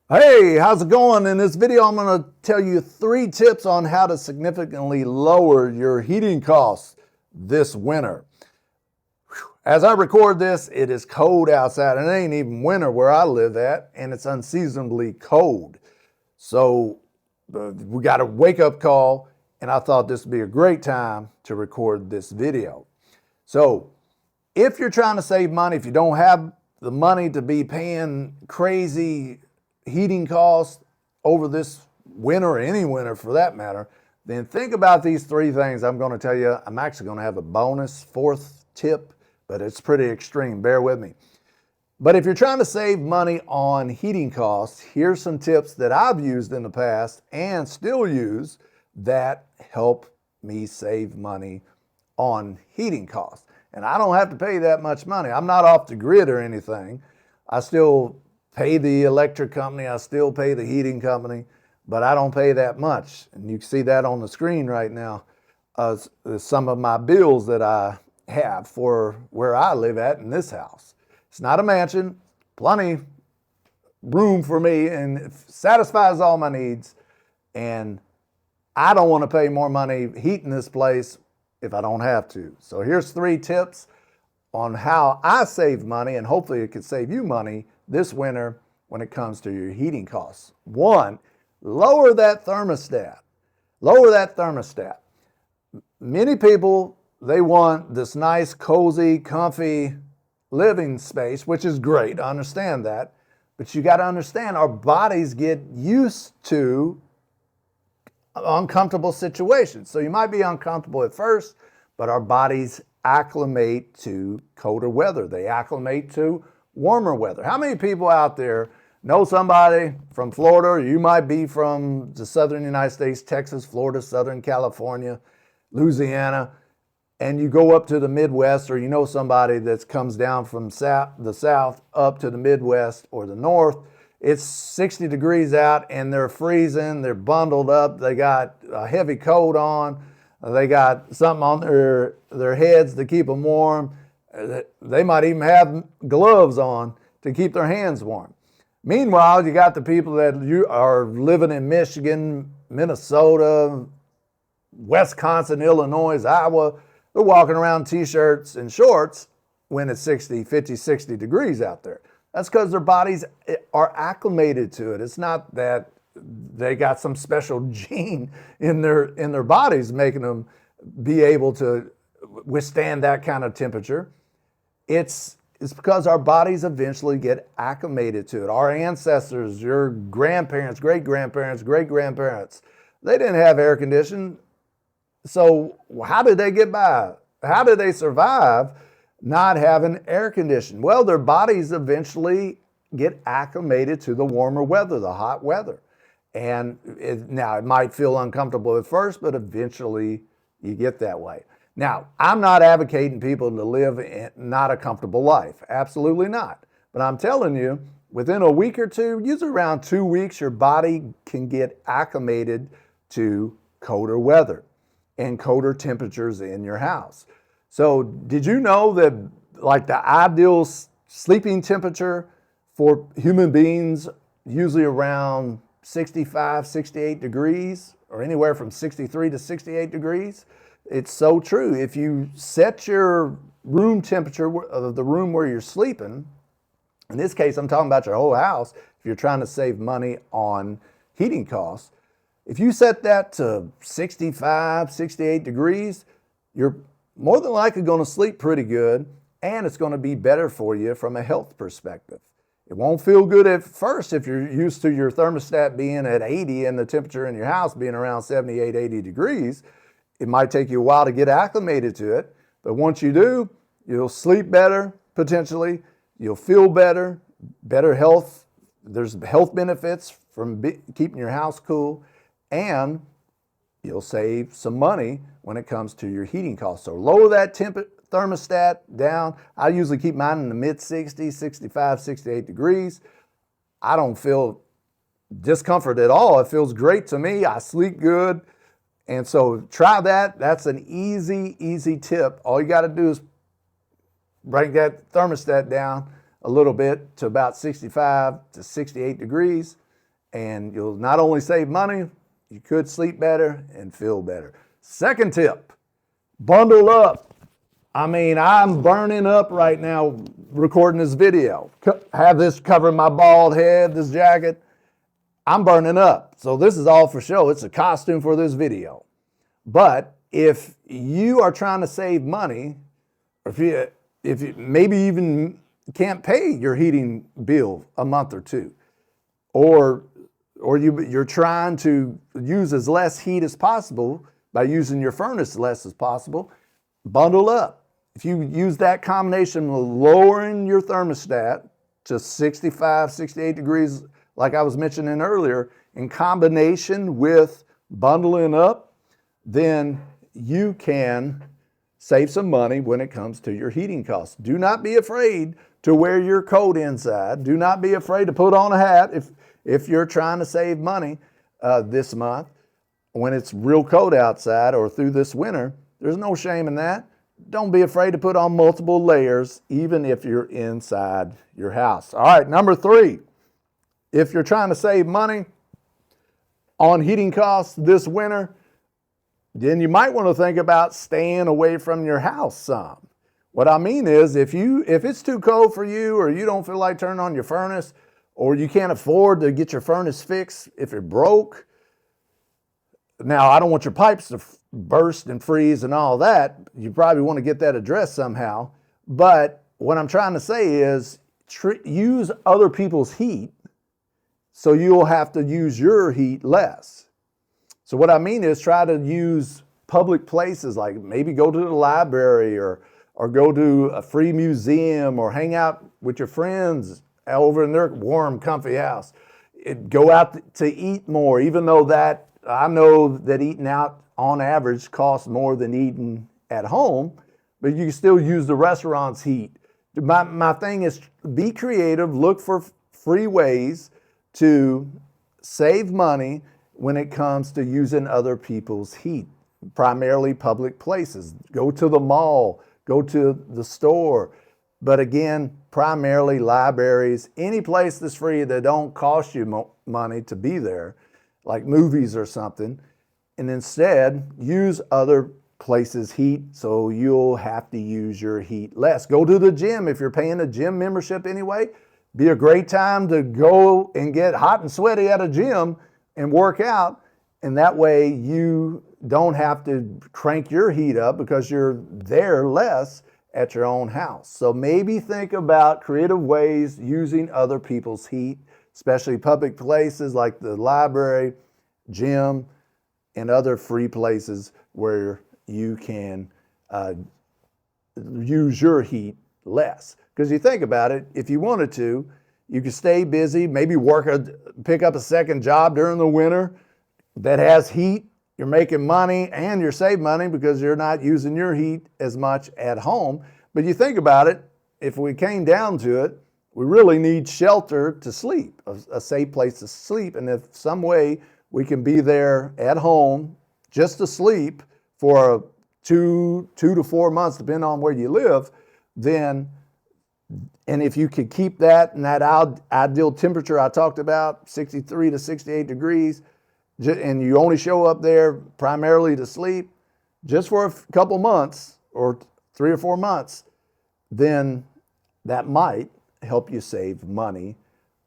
Hey, how's it going? In this video, I'm going to tell you 3 tips on how to significantly lower your heating costs this winter. As I record this, it is cold outside. It ain't even winter where I live at, and it's unseasonably cold. So we got a wake-up call, and I thought this would be a great time to record this video. So if you're trying to save money, if you don't have the money to be paying crazy heating costs over this winter or any winter for that matter, then think about these 3 things I'm going to tell you. I'm actually going to have a bonus 4th tip, but it's pretty extreme. Bear with me. But if you're trying to save money on heating costs, here's some tips that I've used in the past and still use that help me save money on heating costs. And I don't have to pay that much money. I'm not off the grid or anything. I still pay the electric company, I still pay the heating company, but I don't pay that much. And you can see that on the screen right now. Some of my bills that I have for where I live at in this house. It's not a mansion, plenty room for me, and it satisfies all my needs. And I don't want to pay more money heating this place if I don't have to. So here's 3 tips on how I save money, and hopefully it can save you money this winter when it comes to your heating costs. 1, lower that thermostat. Lower that thermostat. Many people, they want this nice, cozy, comfy living space, which is great. I understand that. But you got to understand our bodies get used to uncomfortable situations. So you might be uncomfortable at first, but our bodies acclimate to colder weather. They acclimate to warmer weather. How many people out there know somebody from Florida, or you might be from the southern United States, Texas, Florida, Southern California, Louisiana, and you go up to the Midwest, or you know somebody that comes down from the South up to the Midwest or the North. It's 60 degrees out and they're freezing, they're bundled up, they got a heavy coat on, they got something on their heads to keep them warm. They might even have gloves on to keep their hands warm. Meanwhile, you got the people that you are living in Michigan, Minnesota, Wisconsin, Illinois, Iowa. They're walking around t-shirts and shorts when it's 60, 50, 60 degrees out there. That's because their bodies are acclimated to it. It's not that they got some special gene in their bodies making them be able to withstand that kind of temperature. It's because our bodies eventually get acclimated to it. Our ancestors, your grandparents, great-grandparents, great-grandparents, they didn't have air conditioning. So how did they get by? How did they survive not having air conditioning? Well, their bodies eventually get acclimated to the warmer weather, the hot weather. And now it might feel uncomfortable at first, but eventually you get that way. Now, I'm not advocating people to live not a comfortable life. Absolutely not. But I'm telling you, within a week or two, usually around 2 weeks, your body can get acclimated to colder weather and colder temperatures in your house. So did you know that like the ideal sleeping temperature for human beings, usually around 65, 68 degrees, or anywhere from 63 to 68 degrees? It's so true. If you set your room temperature of the room where you're sleeping, in this case, I'm talking about your whole house, if you're trying to save money on heating costs, if you set that to 65, 68 degrees, you're more than likely going to sleep pretty good, and it's going to be better for you from a health perspective. It won't feel good at first if you're used to your thermostat being at 80 and the temperature in your house being around 78, 80 degrees. It might take you a while to get acclimated to it, but once you do, you'll sleep better, potentially. You'll feel better, better health. There's health benefits from keeping your house cool, and you'll save some money when it comes to your heating costs. So lower that thermostat down. I usually keep mine in the mid-60s, 65, 68 degrees. I don't feel discomfort at all. It feels great to me. I sleep good. And so try that. That's an easy tip. All you got to do is bring that thermostat down a little bit to about 65 to 68 degrees. And you'll not only save money, you could sleep better and feel better. Second tip, bundle up. I mean, I'm burning up right now recording this video. Have this covering my bald head, this jacket. I'm burning up. So this is all for show. It's a costume for this video. But if you are trying to save money, if you maybe even can't pay your heating bill a month or two, or you're trying to use as less heat as possible by using your furnace less as possible, bundle up. If you use that combination of lowering your thermostat to 65, 68 degrees, like I was mentioning earlier, in combination with bundling up, then you can save some money when it comes to your heating costs. Do not be afraid to wear your coat inside. Do not be afraid to put on a hat if you're trying to save money this month when it's real cold outside or through this winter. There's no shame in that. Don't be afraid to put on multiple layers, even if you're inside your house. All right, number 3, if you're trying to save money on heating costs this winter, then you might want to think about staying away from your house some. What I mean is, if it's too cold for you, or you don't feel like turning on your furnace, or you can't afford to get your furnace fixed if it broke. Now, I don't want your pipes to burst and freeze and all that. You probably want to get that addressed somehow. But what I'm trying to say is use other people's heat so you'll have to use your heat less. So what I mean is try to use public places, like maybe go to the library or go to a free museum or hang out with your friends over in their warm, comfy house. Go out to eat more, even though that I know that eating out on average costs more than eating at home, but you can still use the restaurant's heat. My thing is be creative, look for free ways to save money when it comes to using other people's heat, primarily public places. Go to the mall, go to the store, but again, primarily libraries, any place that's free that don't cost you money to be there, like movies or something, and instead use other places' heat so you'll have to use your heat less. Go to the gym if you're paying a gym membership anyway. Be a great time to go and get hot and sweaty at a gym and work out, and that way you don't have to crank your heat up because you're there less at your own house. So maybe think about creative ways using other people's heat, especially public places like the library, gym, and other free places where you can use your heat less. Because you think about it, if you wanted to, you could stay busy, maybe pick up a second job during the winter that has heat. You're making money and you're saving money because you're not using your heat as much at home. But you think about it, if we came down to it, we really need shelter to sleep, a safe place to sleep. And if some way we can be there at home just to sleep for 2 to 4 months, depending on where you live, then, and if you could keep that in that ideal temperature I talked about, 63 to 68 degrees, and you only show up there primarily to sleep just for a couple months or 3 or 4 months, then that might help you save money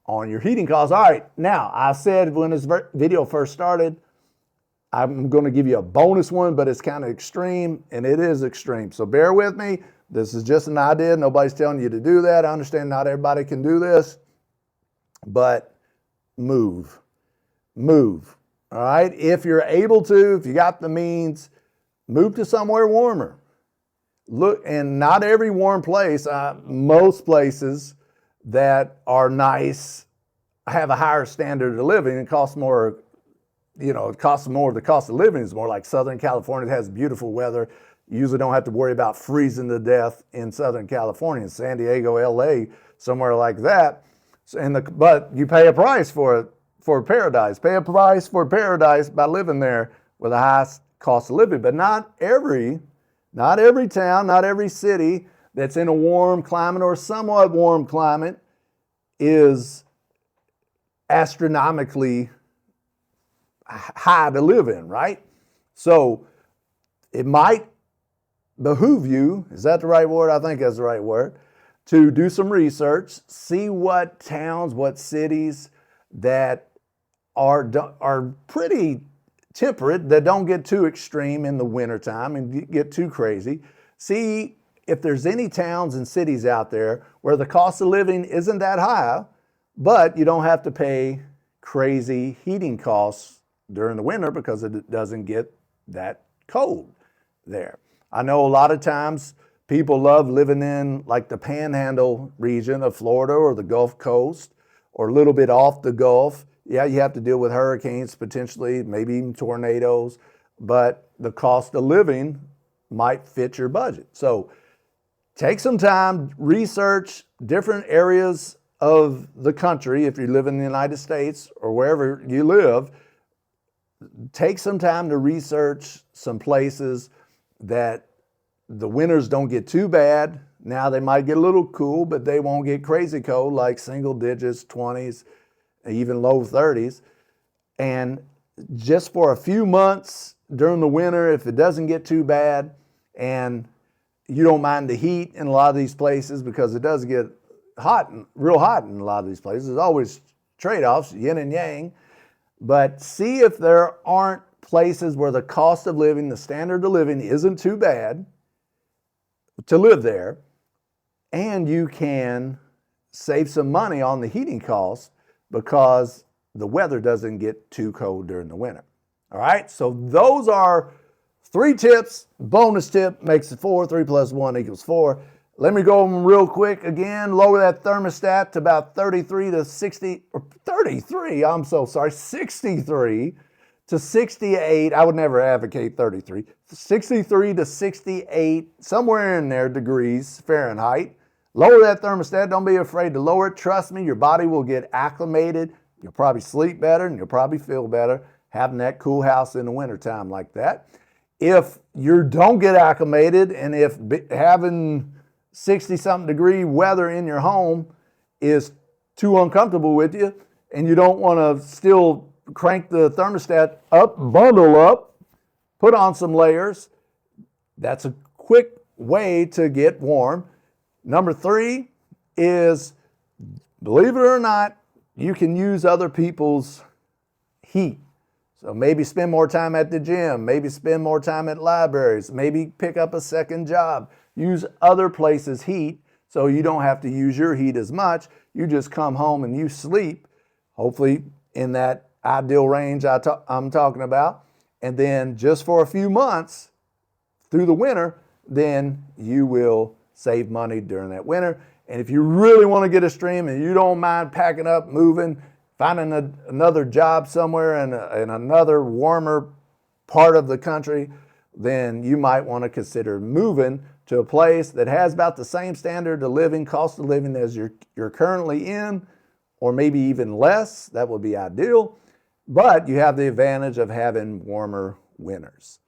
on your heating costs. All right, now I said when this video first started, I'm going to give you a bonus one, but it's kind of extreme, and it is extreme. So bear with me. This is just an idea. Nobody's telling you to do that. I understand not everybody can do this, but move. All right, if you're able to, if you got the means, move to somewhere warmer. Look, and not every warm place, most places that are nice have a higher standard of living and cost more, it costs more, the cost of living is more. Like Southern California has beautiful weather. You usually don't have to worry about freezing to death in Southern California, in San Diego, LA, somewhere like that. But you pay a price for it. For paradise. Pay a price for paradise by living there with a high cost of living. But not every town, not every city that's in a warm climate or somewhat warm climate is astronomically high to live in, right? So it might behoove you, is that the right word? I think that's the right word, to do some research, see what towns, what cities that are pretty temperate, that don't get too extreme in the wintertime and get too crazy. See if there's any towns and cities out there where the cost of living isn't that high, but you don't have to pay crazy heating costs during the winter because it doesn't get that cold there. I know a lot of times people love living in like the panhandle region of Florida or the Gulf Coast or a little bit off the Gulf. Yeah, you have to deal with hurricanes potentially, maybe even tornadoes, but the cost of living might fit your budget. So take some time, research different areas of the country. If you live in the United States or wherever you live, take some time to research some places that the winters don't get too bad. Now they might get a little cool, but they won't get crazy cold, like single digits, 20s, even low 30s. And just for a few months during the winter, if it doesn't get too bad and you don't mind the heat in a lot of these places, because it does get hot, real hot in a lot of these places. There's always trade-offs, yin and yang. But see if there aren't places where the cost of living, the standard of living isn't too bad to live there, and you can save some money on the heating costs because the weather doesn't get too cold during the winter. All right, so those are 3 tips. Bonus tip makes it 4. 3 plus 1 equals 4. Let me go real quick again. Lower that thermostat to about 33 to 60, or 33, I'm so sorry, 63 to 68. I would never advocate 33. 63 to 68, somewhere in there, degrees Fahrenheit. Lower that thermostat. Don't be afraid to lower it. Trust me, your body will get acclimated. You'll probably sleep better and you'll probably feel better having that cool house in the wintertime like that. If you don't get acclimated and if having 60-something degree weather in your home is too uncomfortable with you and you don't want to still crank the thermostat up, bundle up, put on some layers, that's a quick way to get warm. Number 3 is, believe it or not, you can use other people's heat. So maybe spend more time at the gym, maybe spend more time at libraries, maybe pick up a second job. Use other places' heat so you don't have to use your heat as much. You just come home and you sleep, hopefully in that ideal range I'm talking about. And then just for a few months through the winter, then you will save money during that winter. And if you really want to get extreme and you don't mind packing up, moving, finding another job somewhere in another warmer part of the country, then you might want to consider moving to a place that has about the same standard of living, cost of living as you're currently in, or maybe even less. That would be ideal. But you have the advantage of having warmer winters.